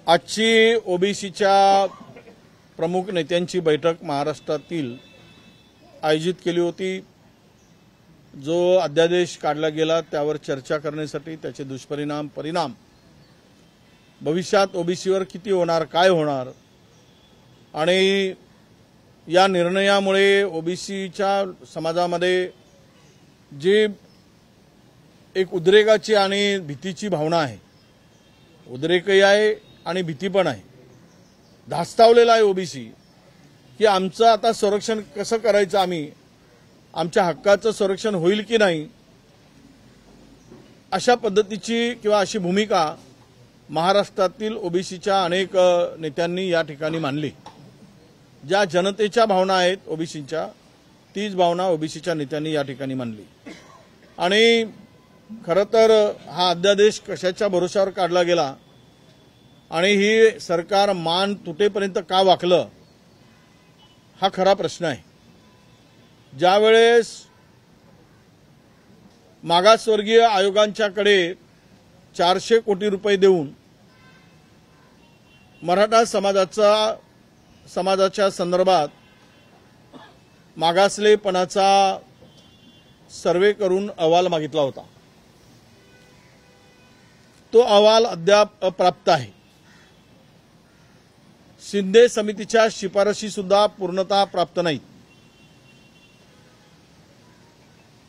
आजची ओबीसीच्या प्रमुख नेत्यांची बैठक महाराष्ट्रातील आयोजित केली होती। जो अध्यादेश काढला गेला त्यावर चर्चा करण्यासाठी त्याचे दुष्परिणाम परिणाम भविष्यात ओबीसीवर किती होणार, काय होणार आणि या निर्णयामुळे ओबीसीच्या समाजामध्ये जी एक उद्रेकाची आणि भीतीची भावना आहे, उद्रेकही आहे आणि भीती पण आहे, धास्तावलेला आहे ओबीसी की आमचं आता संरक्षण कसं करायचं, आम्ही आमच्या हक्काचं संरक्षण होईल की नाही, अशा पद्धतीची किंवा अशी भूमिका महाराष्ट्रातील ओबीसीच्या अनेक नेत्यांनी या ठिकाणी मांडली। ज्या जनतेच्या भावना आहेत ओबीसीच्या, तीच भावना ओबीसीच्या नेत्यांनी या ठिकाणी मांडली। आणि खरं तर हा अध्यादेश कशाच्या भरोशावर काढला गेला आणि ही सरकार मान तुटेपर्यंत का वाकलं, हा खरा प्रश्न आहे। ज्यावेळेस मागासवर्गीय आयोगांच्याकडे 400 कोटी रुपये देऊन मराठा समाजाच्या संदर्भात मागासलेपणाचा सर्वे करून अहवाल मागितला होता, तो अहवाल अद्याप अप्राप्त आहे। शिंदे समितीच्या शिफारशी सुद्धा पूर्णतः प्राप्त नाहीत।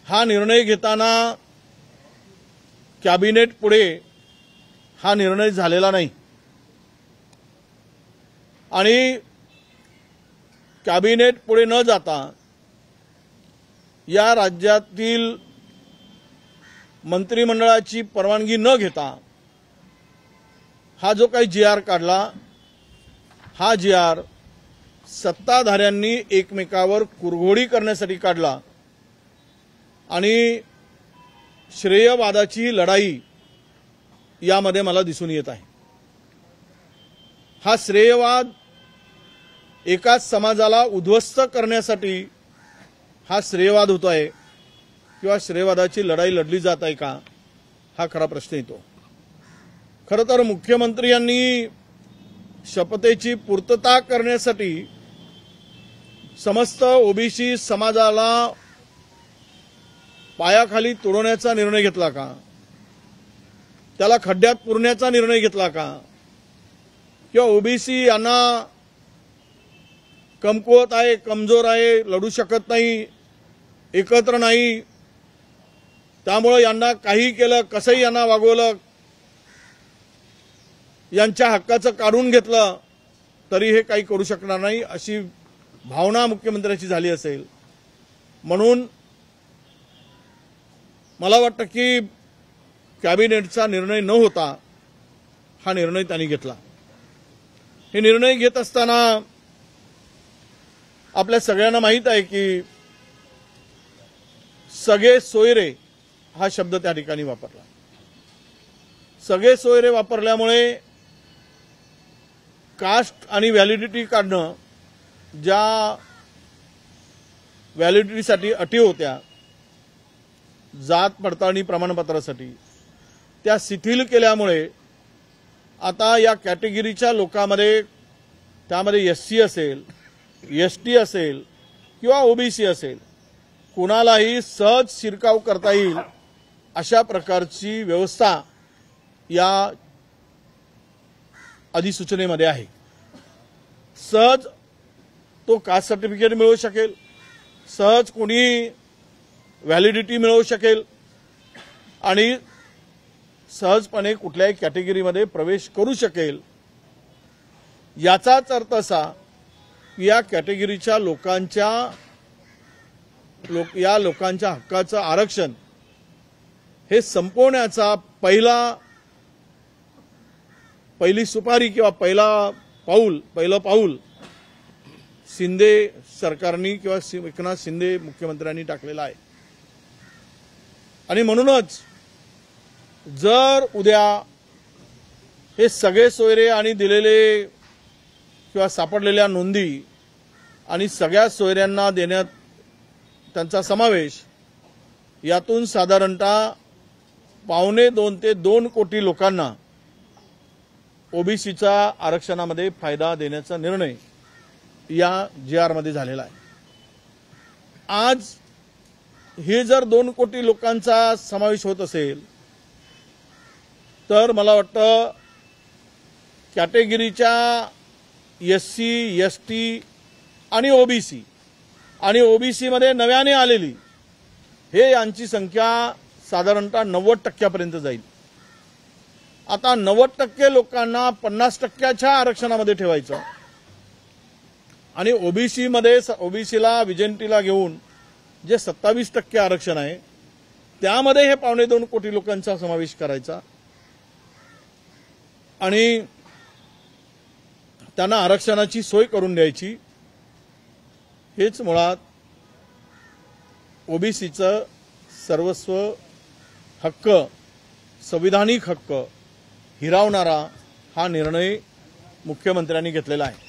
हा निर्णय घेताना कॅबिनेट पुढे हा निर्णय झालेला नाही आणि कॅबिनेट पुढे न जाता या राज्यातील मंत्रिमंडळाची परवानगी न घेता हा जो काही जी.आर. काढला, हा जी.आर. सत्ताधाऱ्यांनी एकमेकावर कुरघोडी करण्यासाठी काढला आणि श्रेयवादाची लढाई यामध्ये मला दिसून येत आहे। हा श्रेयवाद एकाच समाजाला उद्ध्वस्त करण्यासाठी हा श्रेयवाद होतो आहे किंवा श्रेयवादाची लढाई लढली जात आहे का, हा खरा प्रश्न येतो। खरं तर मुख्यमंत्री यांनी शपथेची पूर्तता करण्यासाठी समस्त ओबीसी समाजाला पायाखाली तोडण्याचा निर्णय घेतला का, त्याला खड्ड्यात पुरण्याचा निर्णय घेतला का, किंवा ओबीसी यांना कमकुवत आहे, कमजोर आहे, लढू शकत नाही, एकत्र नाही, त्यामुळे यांना काही केलं, कसंही यांना वागवलं, यांच्या हक्काचं काढून घेतलं तरी हे काही करू शकणार नाही, अशी भावना मुख्यमंत्र्यांची झाली असेल। म्हणून मला वाटतं की कॅबिनेटचा निर्णय न होता हा निर्णय त्यांनी घेतला। हे निर्णय घेत असताना आपल्या सगळ्यांना माहीत आहे की सगळे सोयरे हा शब्द त्या ठिकाणी वापरला। सगळे सोयरे वापरल्यामुळे कास्ट आणि व्हॅलिडिटी काढणं, ज्या व्हॅलिडिटीसाठी अटी होत्या जात पडताळणी प्रमाणपत्रासाठी, त्या शिथिल केल्यामुळे आता या कॅटेगरीच्या लोकांमध्ये, त्यामध्ये एससी असेल, एसटी असेल किंवा ओबीसी असेल, कुणालाही सहज शिरकाव करता येईल अशा प्रकारची व्यवस्था या अधिसूचनेमध्ये आहे। सहज तो कास्ट सर्टिफिकेट मिळवू शकेल, सहज कोणी व्हॅलिडिटी मिळवू शकेल आणि सहजपणे कुठल्याही कॅटेगरीमध्ये प्रवेश करू शकेल। याचाच अर्थ असा की या कॅटेगरीच्या या लोकांच्या हक्काचं आरक्षण हे संपवण्याचा पहिली सुपारी किंवा पहिलं पाऊल शिंदे सरकारने किंवा एकनाथ शिंदे मुख्यमंत्र्यांनी टाकलेला आहे। आणि म्हणूनच जर उद्या हे सगळे सोयरे आणि दिलेले किंवा सापडलेल्या नोंदी आणि सगळ्या सोयऱ्यांना देण्यात त्यांचा समावेश, यातून साधारणतः 1.25 ते 2 कोटी लोकांना ओबीसीचा आरक्षणामध्ये फायदा देण्याचा निर्णय या GR मध्ये झालेला आहे। आज हे जर 2 कोटी लोकांचा समावेश होत असेल तर मला वाटतं कॅटेगरीच्या SC, ST आणि ओबीसी मध्ये नव्याने आलेली हे यांची संख्या साधारणतः 90% जाईल। आता 90% लोकांना 50%च्या आरक्षणामध्ये ठेवायचं आणि ओबीसीला विजेंटीला घेऊन जे 27% आरक्षण आहे त्यामध्ये हे 2.25 कोटी लोकांचा समावेश करायचा आणि त्यांना आरक्षणाची सोय करून द्यायची। हेच मुळात ओबीसीचं सर्वस्व हक्क, संविधानिक हक्क हिरावणारा हा निर्णय मुख्यमंत्र्यांनी घेतलेला आहे।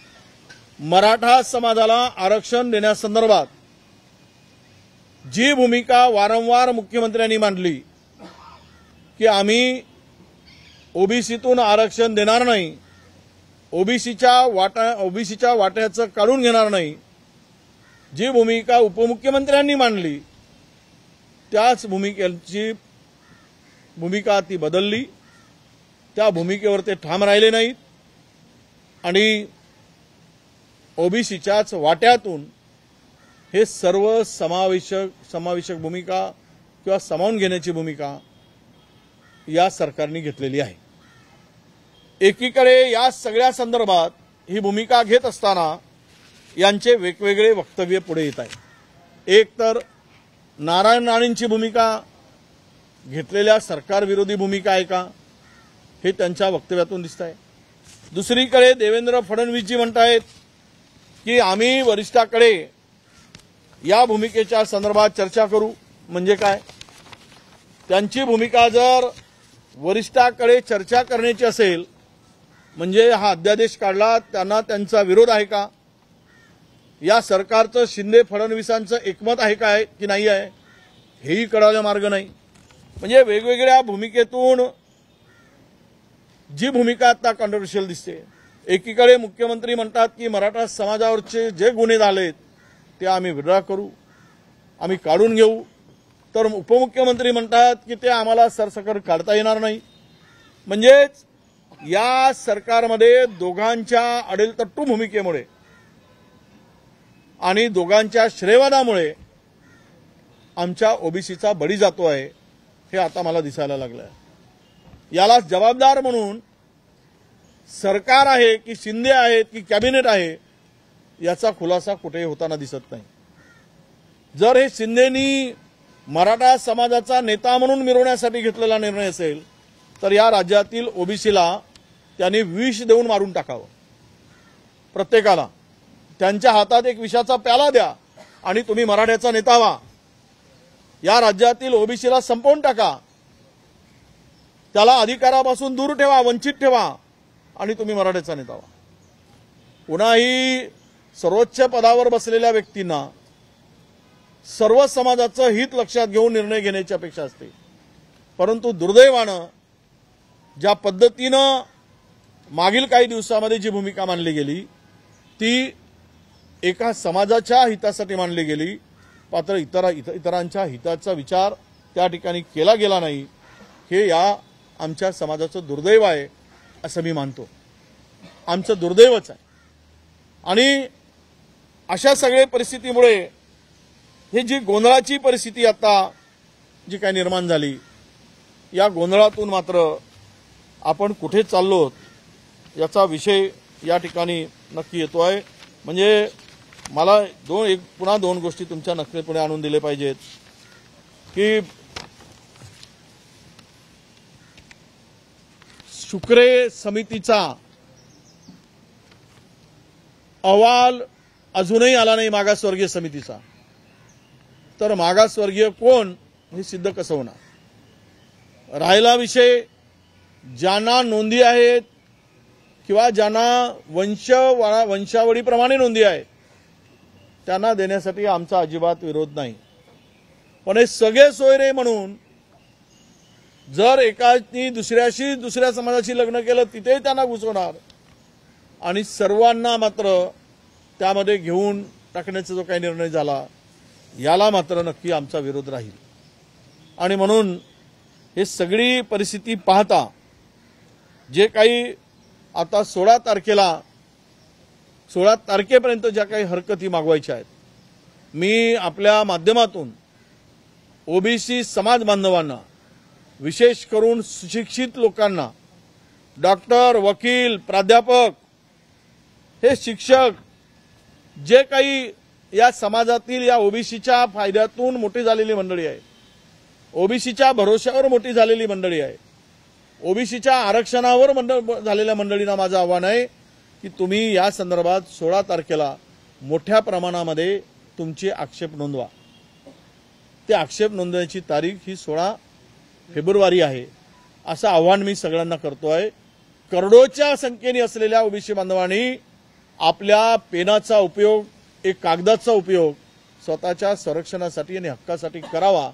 मराठा समाजाला आरक्षण देण्यासंदर्भात जी भूमिका वारंवार मुख्यमंत्र्यांनी मांडली की आम्ही ओबीसीतून आरक्षण देणार नाही, ओबीसीच्या वाट्याचं काढून घेणार नाही, जी भूमिका उपमुख्यमंत्र्यांनी मांडली त्याच भूमिका ती बदलली। त्या भूमिकेवर ते ठाम राहिले नाहीत आणि ओबीसीच्याच वाट्यातून हे सर्व समावेशक भूमिका किंवा सामावून घेण्याची भूमिका या सरकारने घेतलेली आहे। एकीकडे या सगळ्या संदर्भात ही भूमिका घेत असताना यांचे वेगवेगळे वक्तव्य पुढे येत आहे। एक तर नारायण राणेंची भूमिका घेतलेल्या सरकार विरोधी भूमिका आहे का हे त्यांच्या वक्तव्यातून दिसत आहे। दुसरीकडे देवेंद्र फडणवीसजी म्हणतायत की आम्ही वरिष्ठाकडे या भूमिकेच्या संदर्भात चर्चा करू। म्हणजे काय? त्यांची भूमिका जर वरिष्ठाकडे चर्चा करण्याची असेल म्हणजे हा अध्यादेश काढला त्यांना त्यांचा विरोध आहे का? या सरकारचं शिंदे फडणवीसांचं एकमत आहे काय की नाही आहे हेही कळायला मार्ग नाही। म्हणजे वेगवेगळ्या भूमिकेतून जी भूमिका आता कॉन्ट्रोवर्शियल दिसते। एकीकडे मुख्यमंत्री म्हणतात की मराठा समाजावरचे जे गुन्हे झालेत ते आम्ही विड्रॉ करू, आम्ही काढून घेऊ, तर उपमुख्यमंत्री म्हणतात की ते आम्हाला सरसकट काढता येणार नाही। म्हणजेच या सरकारमध्ये दोघांच्या अडेलतट्टू भूमिकेमुळे आणि दोघांच्या श्रेयवादामुळे आमच्या ओबीसीचा बळी जातो आहे हे आता मला दिसायला लागलं आहे। याला जबाबदार म्हणून सरकार आहे की शिंदे आहेत की कॅबिनेट आहे याचा खुलासा कुठेही होताना दिसत नाही। जर हे शिंदेनी मराठा समाजाचा नेता म्हणून मिरवण्यासाठी घेतलेला निर्णय असेल तर या राज्यातील ओबीसीला त्यांनी विष देऊन मारून टाकावं। प्रत्येकाला त्यांच्या हातात एक विषाचा प्याला द्या आणि तुम्ही मराठ्याचा नेता व्हा। या राज्यातील ओबीसीला संपवून टाका, त्याला अधिकारापासून दूर ठेवा, वंचित ठेवा आणि तुम्ही मराठ्याचा नेता व्हा। पुन्हाही सर्वोच्च पदावर बसलेल्या व्यक्तींना सर्व समाजाचं हित लक्षात घेऊन निर्णय घेण्याची अपेक्षा असते। परंतु दुर्दैवानं ज्या पद्धतीनं मागील काही दिवसांमध्ये जी भूमिका मांडली गेली ती एका समाजाच्या हितासाठी मांडली गेली, मात्र इतरांच्या हिताचा विचार त्या ठिकाणी केला गेला नाही। हे या आमच्या समाजाचं दुर्दैव आहे असं मी मानतो, आमचं दुर्दैवच आहे। आणि अशा सगळ्या परिस्थितीमुळे हे जी गोंधळाची परिस्थिती आता जी काय निर्माण झाली या गोंधळातून मात्र आपण कुठे चाललो याचा विषय या ठिकाणी नक्की येतो आहे। म्हणजे मला पुन्हा दोन गोष्टी तुमच्या नजरेपुढे आणून दिले पाहिजेत की शुक्रे समितीचा अहवाल अजूनही आला नाही मागासवर्गीय समितीचा, तर मागासवर्गीय कोण हे सिद्ध कसं होणार? राहिला विषय ज्यांना नोंदी आहेत किंवा ज्यांना वंशावळीप्रमाणे नोंदी आहेत त्यांना देण्यासाठी आमचा अजिबात विरोध नाही, पण हे सगळे सोयरे म्हणून जर एकानी दुसऱ्या समाजाशी लग्न केलं तिथेही त्यांना घुसवणार आणि सर्वांना मात्र त्यामध्ये घेऊन टाकण्याचा जो काही निर्णय झाला याला मात्र नक्की आमचा विरोध राहील। आणि म्हणून हे सगळी परिस्थिती पाहता जे काही आता 16 तारखेपर्यंत ज्या काही हरकती मागवायच्या आहेत, मी आपल्या माध्यमातून ओबीसी समाज बांधवांना, विशेष करून सुशिक्षित लोकांना, डॉक्टर, वकील, प्राध्यापक, हे शिक्षक, जे काही या समाजातील या ओबीसीच्या फायद्यातून मोठी झालेली मंडळी आहे, ओबीसीच्या भरोश्यावर मोठी झालेली मंडळी आहे, ओबीसीच्या आरक्षणावर झालेल्या मंडळींना माझं आव्हान आहे की तुम्ही या संदर्भात 16 तारखेला मोठ्या प्रमाणामध्ये तुमचे आक्षेप नोंदवा। ते आक्षेप नोंदवण्याची तारीख ही 16 फेब्रुवारी आहे, असं आव्हान मी सगळ्यांना करतोय। करोडोच्या संख्येने असलेल्या ओबीसी बांधवांनी आपल्या पेनाचा उपयोग, एक कागदाचा उपयोग स्वतःच्या संरक्षणासाठी आणि हक्कासाठी करावा,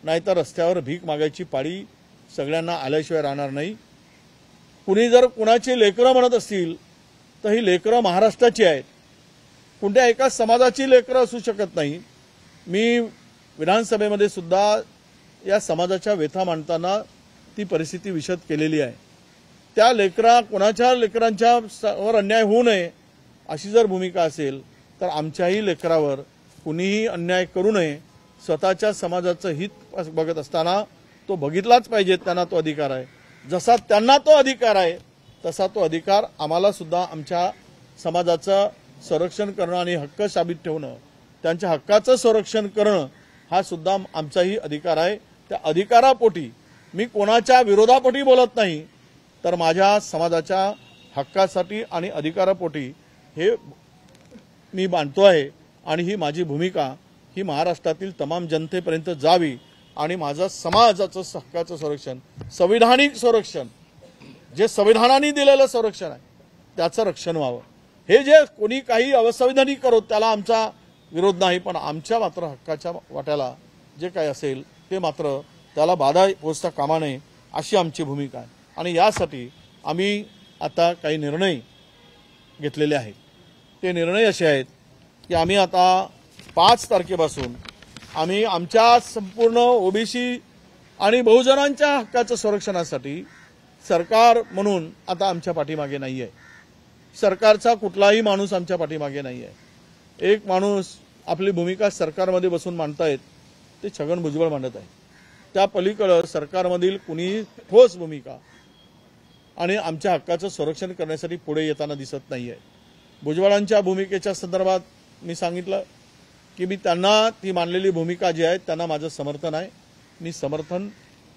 नाहीतर रस्त्यावर भीक मागायची पाळी सगळ्यांना आल्याशिवाय राहणार नाही। कुणी जर कुणाची लेकरं म्हणत असतील तर ही लेकरं महाराष्ट्राची आहेत, कोणत्या एका समाजाची लेकरं असू शकत नाही। मी विधानसभेमध्ये सुद्धा या समाजाच्या व्यथा मांडताना ती परिस्थिती विशद केलेली आहे। त्या कोणाच्या लेकरांच्या वर अन्याय होऊ नये अशी जर भूमिका असेल तर आमच्याही लेकरावर कुणीही अन्याय करू नये, स्वतःच्या समाजाचं हित बघत असताना तो बघितलाच पाहिजे, त्यांना तो अधिकार आहे। जसा त्यांना तो अधिकार आहे तसा तो अधिकार आम्हाला सुद्धा आमच्या समाजाचं संरक्षण करणं आणि हक्क साबित ठेवणं, त्यांच्या हक्काचं संरक्षण करणं हा सुद्धा आमचाही अधिकार आहे। त्या अधिकारापोटी मी कोणाच्या विरोधापोटी बोलत नाही, तर माझ्या समाजाच्या हक्कासाठी आणि अधिकारापोटी हे मी मांडतो आहे। आणि ही माझी भूमिका ही महाराष्ट्रातील तमाम जनतेपर्यंत जावी आणि माझं समाजाचं हक्काचं संरक्षण, संविधानिक संरक्षण, जे संविधानाने दिलेलं संरक्षण आहे त्याचं रक्षण व्हावं। हे जे कोणी काही अवसंविधानिक करत त्याला आमचा विरोध नाही, पण आमच्या मात्र हक्काच्या वाट्याला जे काही असेल ते मात्र त्याला बाधा पोचता कामा नये अशी आमची भूमिका आहे। आणि यासाठी आम्ही आता काही निर्णय घेतलेले आहेत। ते निर्णय असे आहेत की आम्ही आता 5 तारखेपासून आम्ही आमच्या संपूर्ण ओबीसी आणि बहुजनांच्या हक्काच्या संरक्षणासाठी सरकार म्हणून आता आमच्या पाठीमागे नाही आहे। सरकारचा कुठलाही माणूस आमच्या पाठीमागे नाही आहे। एक माणूस आपली भूमिका सरकारमध्ये बसून मांडतायत ते छगन भुजबळ मांडत आहे। त्या पलीकडे सरकारमधील कुणी ठोस भूमिका आणि आमच्या हक्काचं संरक्षण करण्यासाठी पुढे येताना दिसत नाहीये। भुजबळांच्या भूमिकेच्या संदर्भात मी सांगितलं की मी त्यांना ती मांडलेली भूमिका जी आहे त्यांना माझं समर्थन आहे। मी समर्थन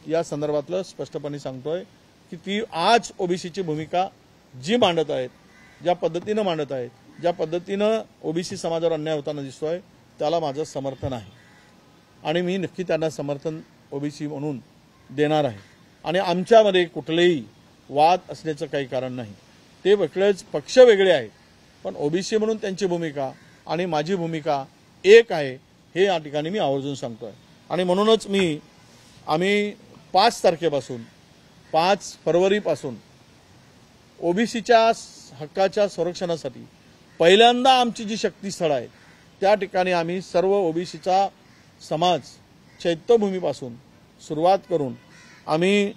या संदर्भातलं स्पष्टपणे सांगतोय की ती आज ओबीसीची भूमिका जी मांडत आहेत, ज्या पद्धतीनं मांडत आहेत, ज्या पद्धतीनं ओबीसी समाजावर अन्याय होताना दिसतोय त्याला माझं समर्थन आहे आणि मी नक्की त्यांना समर्थन ओबीसी म्हणून देणार आहे। आणि आमच्यामध्ये कुठलेही वाद असण्याचं काही कारण नाही। ते वेगळेच पक्ष वेगळे आहेत, पण ओबीसी म्हणून त्यांची भूमिका आणि माझी भूमिका एक आहे हे या ठिकाणी मी आवर्जून सांगतोय। आणि म्हणूनच आम्ही 5 तारखेपासून 5 फरवरीपासून ओबीसीच्या हक्काच्या संरक्षणासाठी पहिल्यांदा आमची जी शक्तीस्थळ आहे त्या ठिकाणी आम्ही सर्व ओबीसीचा समाज चैत्यभूमीपासून सुरुवात करून आम्ही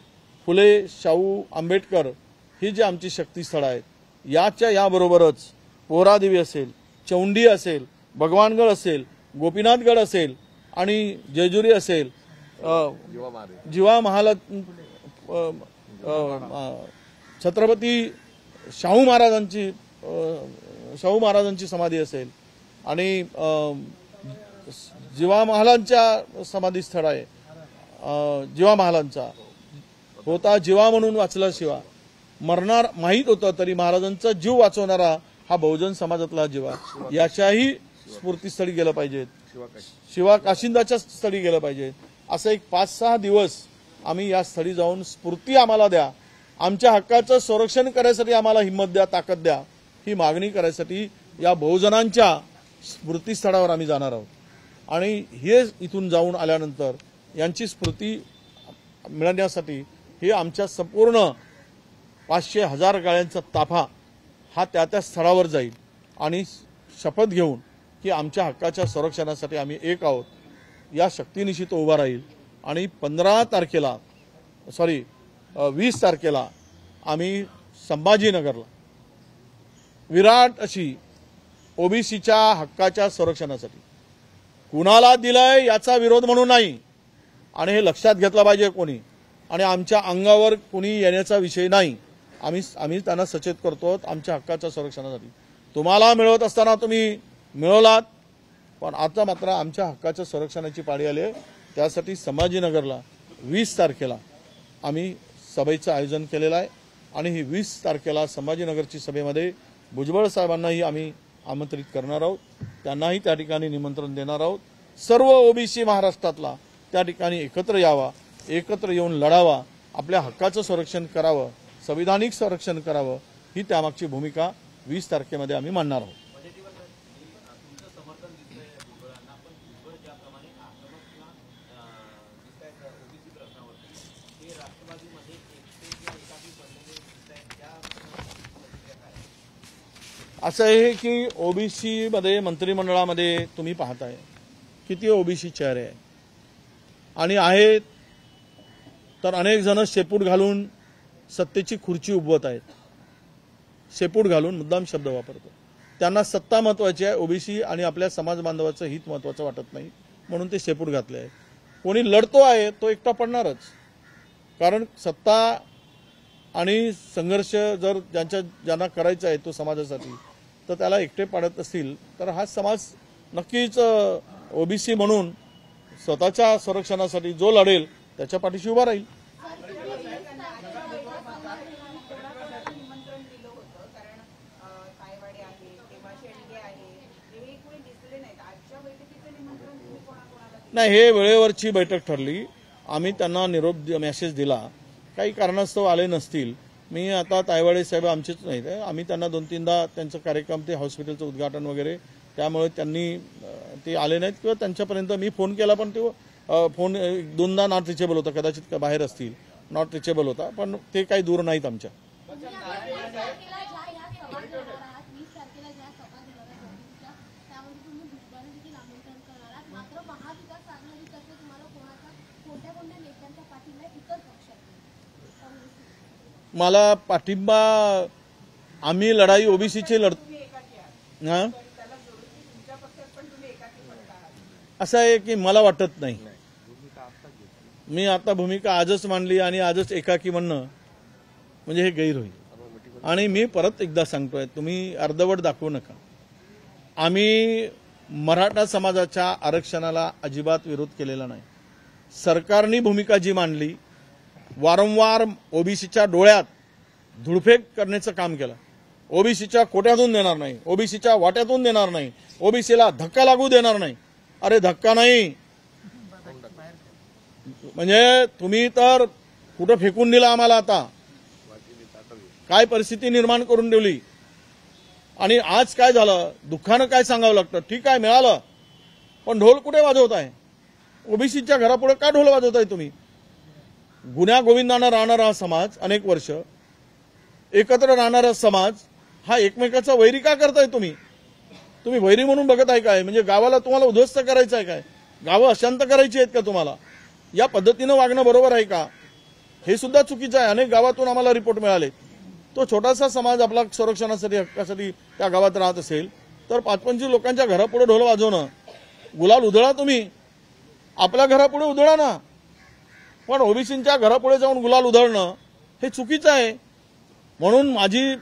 फुले, शाहू, आंबेडकर ही जी आमची शक्तीस्थळ आहेत याबरोबरच पोहरादेवी असेल, चौंडी असेल, भगवानगड असेल, गोपीनाथगड असेल आणि जेजुरी असेल, जिवा महाल, छत्रपती शाहू महाराजांची समाधी असेल आणि जिवा महालांच्या समाधी स्थळ आहे। जिवा महालांचा होता जिवा म्हणून वाचला शिवा, मरणार माहीत होतं तरी महाराजांचा जीव वाचवणारा हा बहुजन समाजातला जिवा, याच्याही स्फूर्तीस्थळी गेलं पाहिजे, शिवा काशिंदाच्या स्थळी गेलं पाहिजे। असं एक 5-6 दिवस आम्ही या स्थळी जाऊन स्फूर्ती आम्हाला द्या, आमच्या हक्काचं संरक्षण करायसाठी आम्हाला हिंमत द्या, ताकद द्या, ही मागणी करायसाठी या बहुजनांच्या स्मृतीस्थळावर आम्ही जाणार आहोत। आणि हे इथून जाऊन आल्यानंतर यांची स्मृती मिळण्यासाठी ही आमच्या संपूर्ण 500,000 गाळ्यांचा ताफा हा त्या स्थळावर जाईल आणि शपथ घेऊन की आमच्या हक्काच्या संरक्षणासाठी आम्ही एक आहोत या शक्तीनिशी तो उभा राहील आणि 20 तारखेला आम्ही संभाजीनगरला विराट अशी ओबीसीच्या हक्काच्या संरक्षणासाठी कुणाला दिलंय याचा विरोध म्हणून नाही आणि हे लक्षात घेतलं पाहिजे कोणी आणि आमच्या अंगावर कोणी येण्याचा विषय नाही। आम्ही त्यांना सचेत करतो आमच्या हक्काच्या संरक्षणासाठी। तुम्हाला मिळवत असताना तुम्ही मिळवलात पण आता मात्र आमच्या हक्काच्या संरक्षणाची पाळी आली आहे। त्यासाठी संभाजीनगरला 20 तारखेला आम्ही सभेचं आयोजन केलेलं आहे आणि ही 20 तारखेला संभाजीनगरची सभेमध्ये भुजबळ साहेबांनाही आम्ही आमंत्रित करणार आहोत, त्यांनाही त्या ठिकाणी निमंत्रण देणार आहोत। सर्व ओबीसी महाराष्ट्रातला त्या ठिकाणी एकत्र यावा, एकत्र येऊन लढावा, आपल्या हक्काचं संरक्षण करावं, संविधानिक संरक्षण करावं, ही त्यामागची भूमिका 20 तारखेमध्ये आम्ही मांडणार आहोत। असं आहे की ओबीसी मध्ये मंत्रिमंडळामध्ये तुम्ही पाहताय किती ओबीसी चेहरे आहे आणि आहेत तर अनेक जण शेपूट घालून सत्तेची खुर्ची उभवत आहेत। शेपूट घालून मुद्दाम शब्द वापरतो। त्यांना सत्ता महत्वाची आहे, ओबीसी आणि आपल्या समाज बांधवाचं हित महत्वाचं वाटत नाही म्हणून ते शेपूट घातले आहे। कोणी लढतो आहे तो एकटा पडणारच, कारण सत्ता आणि संघर्ष जर ज्यांना करायचा आहे तो समाजासाठी तर त्याला एकटे पाडत असतील तर हा समाज नक्कीच ओबीसी म्हणून स्वतःच्या संरक्षणासाठी जो लढेल त्याच्या पाठीशी उभा राहील। नाही, हे वेळेवरची बैठक ठरली। आम्ही त्यांना निरोप मेसेज दिला, काही कारणास्तव आले नसतील। मी आता तायवाडे साहेब आमचेच नाहीत, आम्ही त्यांना 2-3दा त्यांचा कार्यक्रम ते हॉस्पिटलचं उद्घाटन वगैरे त्यामुळे त्यांनी ते आले नाहीत किंवा त्यांच्यापर्यंत मी फोन केला पण ते फोन 2दा नॉट रिचेबल होता, कदाचित बाहेर असतील, नॉट रिचेबल होता, पण ते काही दूर नाहीत आमच्या। मला पाठिंबा आम्ही लढाई ओबीसीची असं आहे की मला वाटत नाही, मी आता भूमिका आजच मांडली आणि आजच एकाकी म्हणणं म्हणजे हे गैर होईल। आणि मी परत एकदा सांगतोय, तुम्ही अर्धवट दाखवू नका। आम्ही मराठा समाजाच्या आरक्षणाला अजिबात विरोध केलेला नाही। सरकारने भूमिका जी मांडली, वारंवार ओबीसीच्या डोळ्यात धुळफेक करण्याचं काम केलं। ओबीसीच्या कोट्यातून देणार नाही, ओबीसीच्या वाट्यातून देणार नाही, ओबीसीला धक्का लागू देणार नाही। अरे धक्का नाही म्हणजे तुम्ही तर कुठं फेकून दिला आम्हाला, आता काय परिस्थिती निर्माण करून ठेवली। आणि आज काय झालं, दुःखानं काय सांगावं लागतं, ठीक आहे मिळालं पण ढोल कुठे वाजवताय? ओबीसीच्या घरापुढे का ढोल वाजवताय तुम्ही? गुन्ह्या गोविंदानं राहणारा समाज, अनेक वर्ष एकत्र राहणारा समाज हा एकमेकाचा वैरी का करताय तुम्ही? तुम्ही वैरी म्हणून बघत आहे काय? म्हणजे गावाला तुम्हाला उद्ध्वस्त करायचं आहे काय? गावं अशांत करायची आहेत का तुम्हाला? या पद्धतीनं वागणं बरोबर आहे का? हे सुद्धा चुकीचं आहे। अनेक गावातून आम्हाला रिपोर्ट मिळाले, तो छोटासा समाज आपला संरक्षणासाठी हक्कासाठी त्या गावात राहत असेल तर 5-25 लोकांच्या घरापुढे ढोल वाजवणं, गुलाल उधळा, तुम्ही आपल्या घरापुढे उधळा ना, पण ओबीसींच्या घरापुढे जाऊन गुलाल उधळणं हे चुकीचं आहे। म्हणून माझी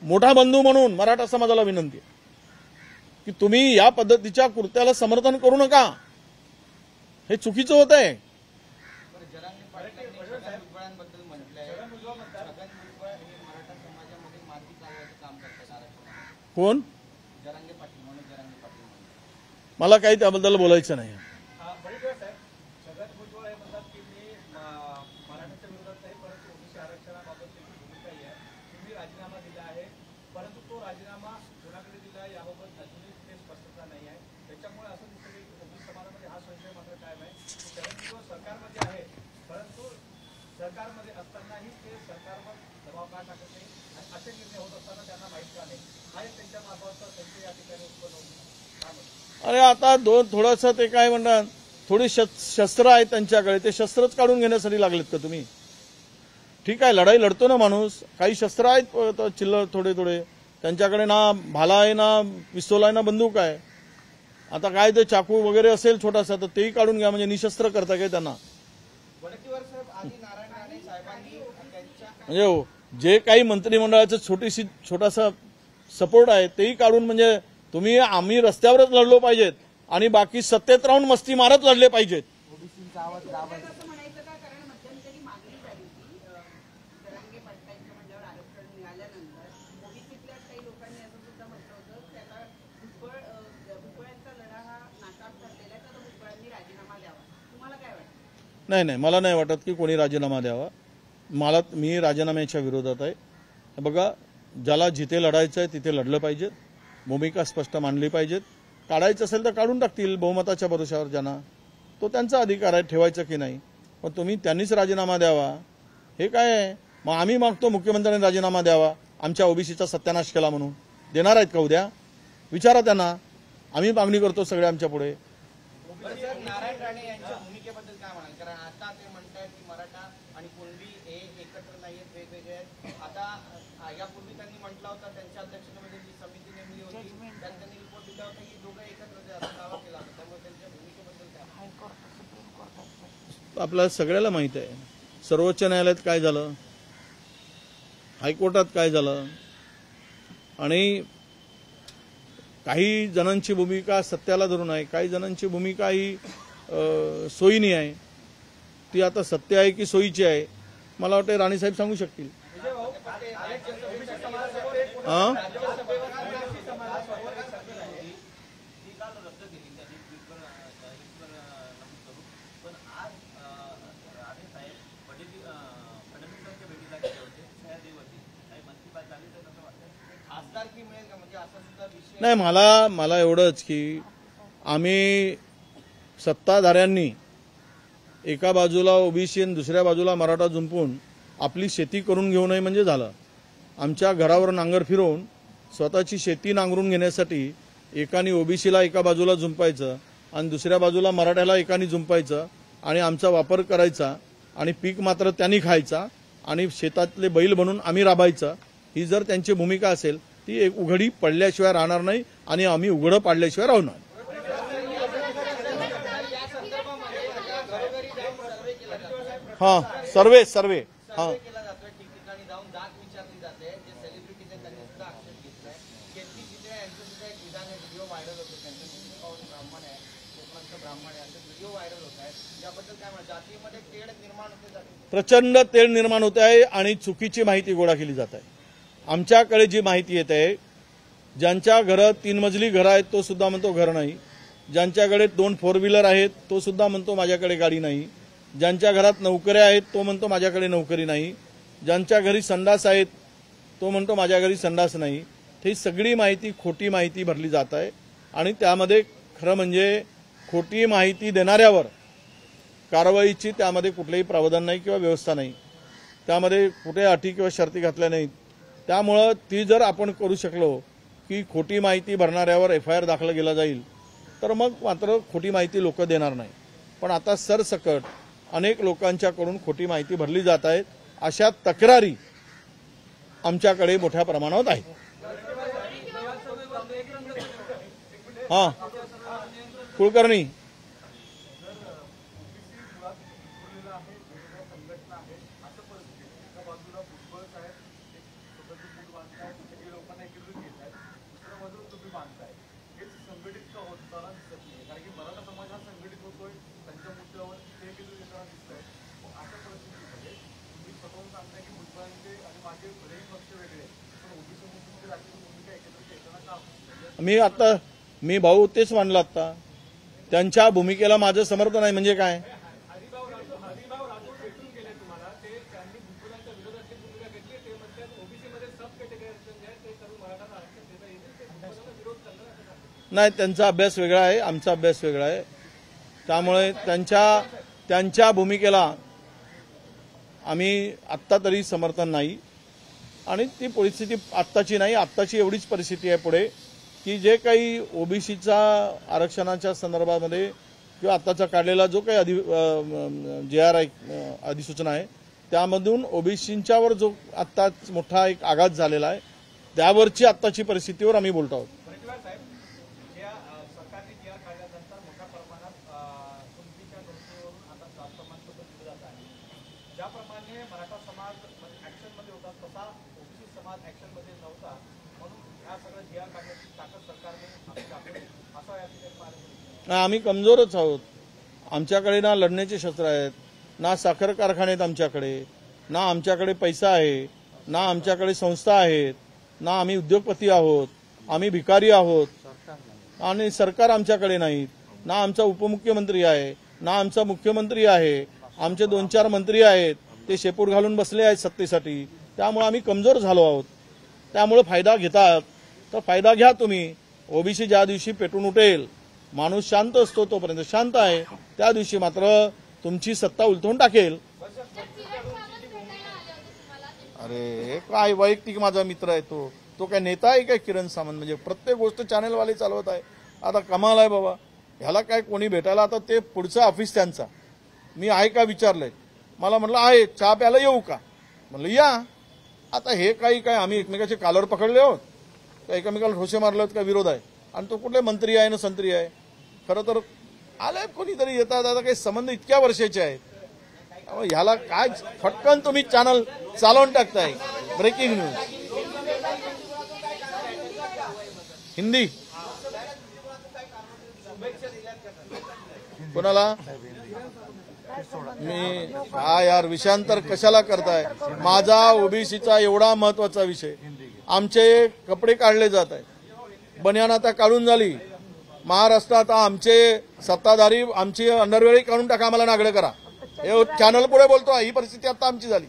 मोठा बंधू म्हणून मराठा समाजाला विनंती आहे की तुम्ही या पद्धतीच्या कृत्याला समर्थन करू नका, हे चुकीचं होत आहे। कोण? मला काही त्याबद्दल बोलायचं नाही। परंतु तो राजीनामा कोणाकडे दिला याबाबत अजूनही कुठे स्पष्टता नाही आहे। त्याच्यामुळे असं दिसतं की ओबीसी समाजामध्ये हा संशय मात्र कायम आहे की शरद पवार सरकारमध्ये आहे सरकारमध्ये असतानाही ते सरकारवर दबाव का टाकत नाही आणि असे निर्णय होत असताना त्यांना माहीत का नाही हा एक त्यांच्या मार्फत त्यांचे या ठिकाणी उत्पन्न होतं. अरे आता थोडंसं ते काय म्हणतात, थोडी शस्त्र आहेत त्यांच्याकडे, ते शस्त्रच काढून घेण्यासाठी लागलेत का तुम्ही? ठीक आहे, लढाई लढतो ना माणूस, काही शस्त्र आहेत चिल्लर थोडे थोडे त्यांच्याकडे, ना भाला आहे ना पिस्तूल आहे ना बंदूक आहे. आता काय ते चाकू वगैरे असेल छोटासा तर तेही काढून घ्या, म्हणजे निशस्त्र करता काय त्यांना? म्हणजे जे काही मंत्रिमंडळाचं छोटासा सपोर्ट आहे तेही काढून, म्हणजे आम्ही रस्त्यावरच लढलो पाहिजेत आणि बाकी सत्तेत राहून मस्ती मारत लढले पाहिजेत. नाही, मला नाही वाटत की कोणी राजीनामा द्यावा. मी राजीनाम्याच्या विरोधात आहे. बघा, ज्याला जिथे लढायचं आहे तिथे लढलं पाहिजे, भूमिका स्पष्ट मांडली पाहिजेत. काढायचं असेल तर काढून टाकतील बहुमताच्या भरोशावर, ज्यांना तो त्यांचा अधिकार आहे ठेवायचं की नाही. पण त्यांनीच राजीनामा द्यावा हे काय आहे? मग आम्ही मागतो मुख्यमंत्र्यांनी राजीनामा द्यावा, आमच्या ओबीसीचा सत्यानाश केला म्हणून. देणार आहेत का उद्या? विचारा त्यांना. आम्ही मागणी करतो सगळे आमच्या पुढे. नारायण राणे यांच्या भूमिकेबद्दल काय म्हणाल? कारण आता ते म्हणतात की मराठा आणि कुणबी हे एकत्र नाहीयेत, वेगवेगळे आहेत. आता यापूर्वी त्यांनी म्हटलं होतं, त्यांच्या अध्यक्षतेमध्ये जी समिती नेमली होती त्यात त्यांनी रिपोर्ट दिला होता की दोघं एकत्र दावा केला होता. त्यामुळे त्यांच्या भूमिकेबद्दल काय? आपल्याला सगळ्याला माहित आहे सर्वोच्च न्यायालयात काय झालं, हायकोर्टात काय झालं, आणि काही जणांची भूमिका सत्याला धरून आहे, काही जणांची भूमिका ही सोयीनी आहे. ती आता सत्य आहे की सोयीची आहे मला वाटतं राणीसाहेब सांगू शकतील. नाही, मला एवढंच की आम्ही सत्ताधाऱ्यांनी एका बाजूला ओबीसी आणि दुसऱ्या बाजूला मराठा जुंपून आपली शेती करून घेऊ नये म्हणजे झालं. आमच्या घरावर नांगर फिरवून स्वतःची शेती नांगरून घेण्यासाठी एकाने ओबीसीला एका बाजूला जुंपायचं आणि दुसऱ्या बाजूला मराठ्याला एकाने जुंपायचं आणि आमचा वापर करायचा आणि पीक मात्र त्यांनी खायचा आणि शेतातले बैल बनून आम्ही राबायचं. ही जर त्यांची भूमिका असेल ती एक उघडी पडल्याशिवाय राहणार नाही आणि आम्ही उघडं पाडल्याशिवाय राहणार. हा सर्वे हा प्रचंड तेढ निर्माण होत आहे आणि चुकीची माहिती गोळा केली जात आहे. आमच्याकडे जी माहिती येत आहे, ज्यांच्या घरात 3 मजली घर आहेत तो सुद्धा म्हणतो घर नाही, ज्यांच्याकडे 2 4 व्हीलर आहेत तो सुद्धा म्हणतो माझ्याकडे गाडी नाही, ज्यांच्या घरात नोकऱ्या आहेत तो म्हणतो माझ्याकडे नोकरी नाही, ज्यांच्या घरी संडास आहेत तो म्हणतो माझ्या घरी संडास नाही. ही सगळी माहिती खोटी माहिती भरली जात आहे आणि त्यामध्ये खरं म्हणजे खोटी माहिती देणाऱ्यावर कारवाईची त्यामध्ये कुठलेही प्रावधान नाही किंवा व्यवस्था नाही, त्यामध्ये कुठे अटी किंवा शर्ती घातल्या नाहीत. त्यामुळं ती जर आपण करू शकलो की खोटी माहिती भरणाऱ्यावर FIR दाखल केला जाईल तर मग मात्र खोटी माहिती लोक देणार नाही. पण आता सरसकट अनेक लोकांच्याकडून खोटी माहिती भरली जात आहे, अशा तक्रारी आमच्याकडे मोठ्या प्रमाणात आहेत. हां, कुलकर्णी मी भाऊ तेच मानलं आता, त्यांच्या भूमिकेला माझं समर्थन आहे. म्हणजे काय? नाही, त्यांचा अभ्यास वेगळा आहे, आमचा अभ्यास वेगळा आहे. त्यामुळे त्यांच्या भूमिकेला आम्ही आत्ता तरी समर्थन नाही आणि ती परिस्थिती आत्ताची नाही, आत्ताची एवढीच परिस्थिती आहे पुढे की जे काही ओबीसीचा आरक्षणाच्या संदर्भामध्ये किंवा आत्ताचा काढलेला जो काही JR अधिसूचना आहे त्यामधून ओबीसींच्यावर जो आत्ता मोठा एक आघात झालेला आहे त्यावरची आत्ताची परिस्थितीवर आम्ही बोलतो आहोत. ज्याप्रमाणे मराठा समाज ऍक्शनमध्ये होता तसा ओबीसी समाज ऍक्शनमध्ये नव्हता, म्हणून ह्या सगळं JR काढण्याची ताकद सरकारने दाखवली असं यात आम्ही कमजोरच आहोत. आमच्याकडे ना लढण्याचे शस्त्र आहेत, ना साखर कारखाने आहेत आमच्याकडे, ना आमच्याकडे पैसा आहे, ना आमच्याकडे संस्था आहेत, ना आम्ही उद्योगपती आहोत, आम्ही भिकारी आहोत आणि सरकार आमच्याकडे नाहीत, ना आमचा उपमुख्यमंत्री आहे, ना आमचा मुख्यमंत्री आहे. आमचे 2-4 मंत्री आहेत ते शेपूट घालून बसले आहेत सत्तेसाठी. त्यामुळे आम्ही कमजोर झालो आहोत. त्यामुळे फायदा घेतात तर फायदा घ्या तुम्ही. ओबीसी ज्या दिवशी पेटून उठेल, माणूस शांत असतो तोपर्यंत शांत आहे, त्या दिवशी मात्र तुमची सत्ता उलथून टाकेल. अरे काय वैयक्तिक माझा मित्र आहे तो काय नेता आहे काय किरण सामंत? म्हणजे प्रत्येक गोष्ट चॅनलवाले चालवत आहे. आता कमाल आहे बाबा. ह्याला काय कोणी भेटायला आता ते पुढचं ऑफिस त्यांचा. मी आहे का विचारलंय, मला म्हटलं आहे, चहा प्यायला येऊ का? म्हणलं या. आता हे काही आम्ही एकमेकाचे कालर पकडले आहोत का एकमेकाला ठोसे मारले आहोत का विरोध आहे? आणि तो कुठले मंत्री आहे ना संत्री आहे? खरं तर आले कोणीतरी येतात. आता काही संबंध इतक्या वर्षाचे आहेत. ह्याला काय फटकन तुम्ही चॅनल चालवून टाकताय. ब्रेकिंग न्यूज हिंदी कोणाला मी यार विषयांतर कशाला करताय? माझा ओबीसीचा एवढा महत्वाचा विषय. आमचे कपडे काढले जात आहेत, बनियान आता काढून झाली. महाराष्ट्रात आमचे सत्ताधारी आमची अंडरवेअर काढून टाका, आम्हाला नागडं करा. हे चॅनल पुढे बोलतो. ही परिस्थिती आता आमची झाली.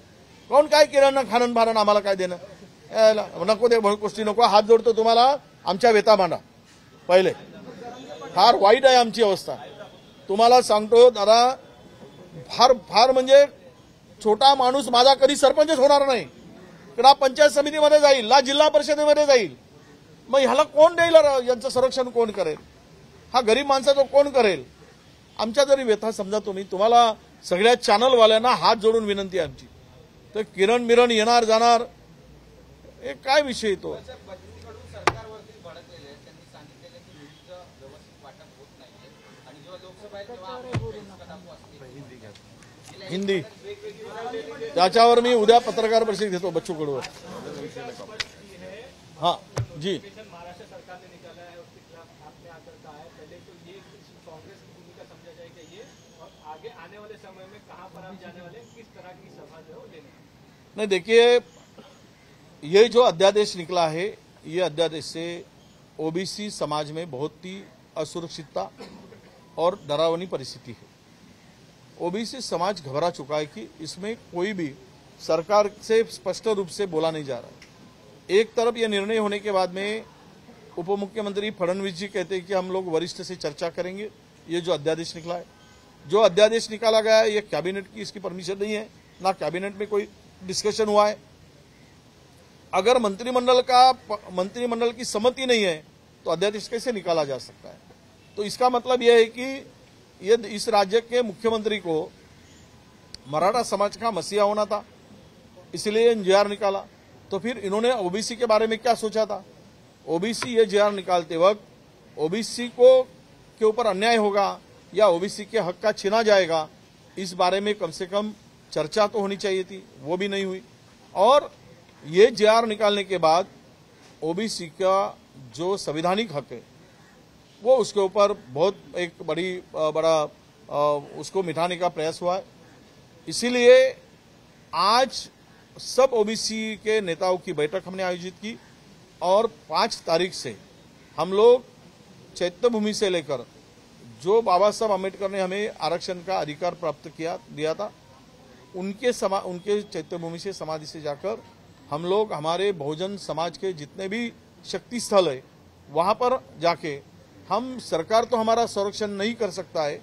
कोण काय किरण खाणन भारण आम्हाला काय देणं? नको ते गोष्टी नको. हात जोडतो तुम्हाला, आमच्या वेता मांडा. पहिले फार वाईट आहे आमची अवस्था. तुम्हाला सांगतो दादा, फार फार म्हणजे छोटा माणूस माझा कधी सरपंचच होणार नाही. ना पंचायत समितीमध्ये जाईल, ना जिल्हा परिषदेमध्ये जाईल. मग ह्याला कोण देईल? यांचं संरक्षण कोण करेल? हा गरीब माणसाचं कोण करेल? आमच्या जरी व्यथा समजा तुम्हाला सगळ्या चॅनलवाल्यांना हात जोडून विनंती आहे आमची. तर किरण बिरण येणार जाणार हे काय विषय तो? सरकारवरती भडकलेले आहेत. त्यांनी सांगितलेलं की निधीचं व्यवस्थित वाटप होत नाहीये आणि जेव्हा लोकसभा हिंदी त्याच्यावर मी उद्या पत्रकार परिषद घेतो बच्चू कडूवर. हाँ जी. महाराष्ट्र सरकार ने निकाला है उसके खिलाफ आपने आकर कहा है, पहले तो ये कांग्रेस की भूमिका समझा जाए कि ये और आगे आने वाले समय में कहां पर आप जाने वाले, किस तरह की सभा जो है लेने? नहीं देखिए, ये जो अध्यादेश निकला है, ये अध्यादेश से ओबीसी समाज में बहुत ही असुरक्षितता और डरावनी परिस्थिति है. ओबीसी समाज घबरा चुका है कि इसमें कोई भी सरकार से स्पष्ट रूप से बोला नहीं जा रहा है. एक तरफ यह निर्णय होने के बाद में उप मुख्यमंत्री फडणवीस जी कहते हैं कि हम लोग वरिष्ठ से चर्चा करेंगे. ये जो अध्यादेश निकला है, जो अध्यादेश निकाला गया है, ये कैबिनेट की इसकी परमिशन नहीं है, ना कैबिनेट में कोई डिस्कशन हुआ है. अगर मंत्रिमंडल की सहमति नहीं है तो अध्यादेश कैसे निकाला जा सकता है? तो इसका मतलब यह है कि ये इस राज्य के मुख्यमंत्री को मराठा समाज का मसीहा होना था, इसलिए JR निकाला. तो फिर इन्होंने ओबीसी के बारे में क्या सोचा था? ओबीसी ये JR निकालते वक्त ओबीसी को के ऊपर अन्याय होगा या ओबीसी के हक का छीना जाएगा, इस बारे में कम से कम चर्चा तो होनी चाहिए थी. वो भी नहीं हुई. और ये JR निकालने के बाद ओबीसी का जो संवैधानिक हक है वो उसके ऊपर बहुत एक बड़ा उसको मिटाने का प्रयास हुआ है. इसीलिए आज सब ओबीसी के नेताओं की बैठक हमने आयोजित की और 5 तारीख से हम लोग चैत्यभूमि से लेकर जो बाबा साहब अम्बेडकर ने हमें आरक्षण का अधिकार प्राप्त दिया था, उनके चैत्यभूमि से समाधि से जाकर हम लोग हमारे बहुजन समाज के जितने भी शक्ति स्थल है वहां पर जाके, हम सरकार तो हमारा संरक्षण नहीं कर सकता है,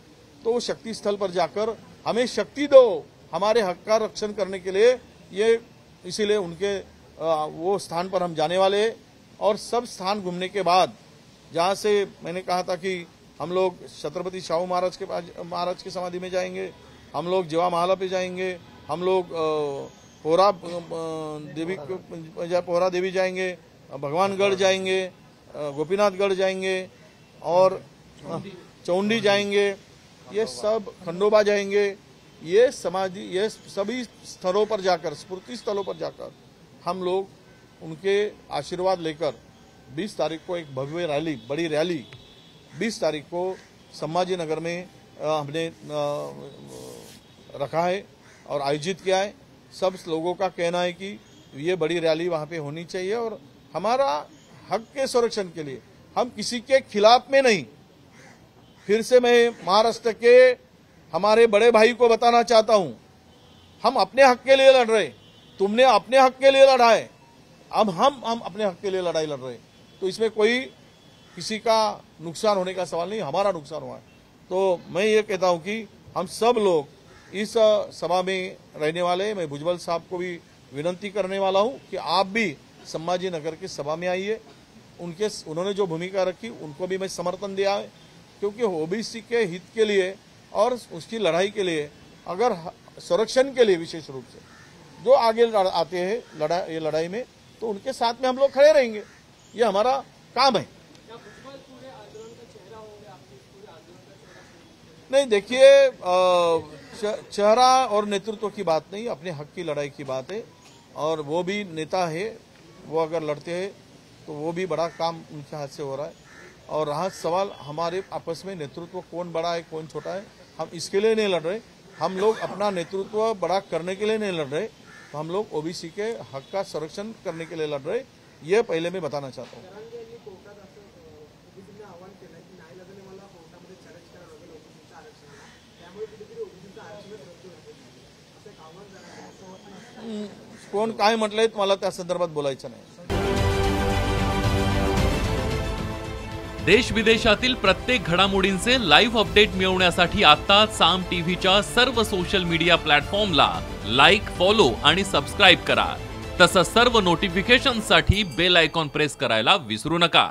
तो शक्ति स्थल पर जाकर हमें शक्ति दो, हमारे हक का रक्षण करने के लिए ये, इसीलिए उनके वो स्थान पर हम जाने वाले हैं। और सब स्थान घूमने के बाद, जहाँ से मैंने कहा था कि हम लोग छत्रपति शाहू महाराज की समाधि में जाएंगे, हम लोग जीवा महला पे जाएंगे, हम लोग पोहरा देवी जाएंगे, भगवानगढ़ जाएंगे, गोपीनाथगढ़ जाएंगे और चौंडी जाएंगे, ये सब खंडोबा जाएंगे। ये समाधि, ये सभी स्थलों पर जाकर, स्मृति स्थलों पर जाकर हम लोग उनके आशीर्वाद लेकर 20 तारीख को एक भव्य रैली, बड़ी रैली 20 तारीख को संभाजी नगर में हमने रखा है और आयोजित किया है। सब लोगों का कहना है कि ये बड़ी रैली वहां पे होनी चाहिए और हमारा हक के संरक्षण के लिए, हम किसी के खिलाफ में नहीं। फिर से मैं महाराष्ट्र के हमारे बड़े भाई को बताना चाहता हूं, हम अपने हक के लिए लड़ रहे, तुमने अपने हक के लिए लड़ा है, अब हम अपने हक के लिए लड़ाई लड़ रहे, तो इसमें कोई किसी का नुकसान होने का सवाल नहीं, हमारा नुकसान हुआ है। तो मैं ये कहता हूं कि हम सब लोग इस सभा में रहने वाले, मैं भुजबल साहब को भी विनती करने वाला हूं कि आप भी संभाजी नगर की सभा में आइए। उन्होंने जो भूमिका रखी उनको भी मैं समर्थन दिया है, क्योंकि ओबीसी के हित के लिए और उसकी लड़ाई के लिए, अगर संरक्षण के लिए विशेष रूप से जो आगे आते हैं ये लड़ाई में, तो उनके साथ में हम लोग खड़े रहेंगे, ये हमारा काम है। नहीं, देखिए, चेहरा और नेतृत्व की बात नहीं, अपने हक की लड़ाई की बात है। और वो भी नेता है, वो अगर लड़ते हैं तो वो भी बड़ा काम उनके हाथ से हो रहा है। और रहा सवाल हमारे आपस में नेतृत्व कौन बड़ा है कौन छोटा है, हम इसके लिए नहीं लड़ रहे, हम लोग अपना नेतृत्व बड़ा करने के लिए नहीं लड़ रहे, तो हम लोग ओबीसी के हक का संरक्षण करने के लिए लड़ रहे, ये पहले मैं बताना चाहता हूँ। कोण काय म्हटलंय मला त्या संदर्भात बोलायचं नाही। देश विदेशातील प्रत्येक घडामोडींचे लाईव्ह अपडेट मिळवण्यासाठी आता साम टीव्हीच्या सर्व सोशल मीडिया प्लॅटफॉर्मला लाईक, फॉलो आणि सबस्क्राईब करा। तसंच सर्व नोटिफिकेशनसाठी बेल आयकॉन प्रेस करायला विसरू नका।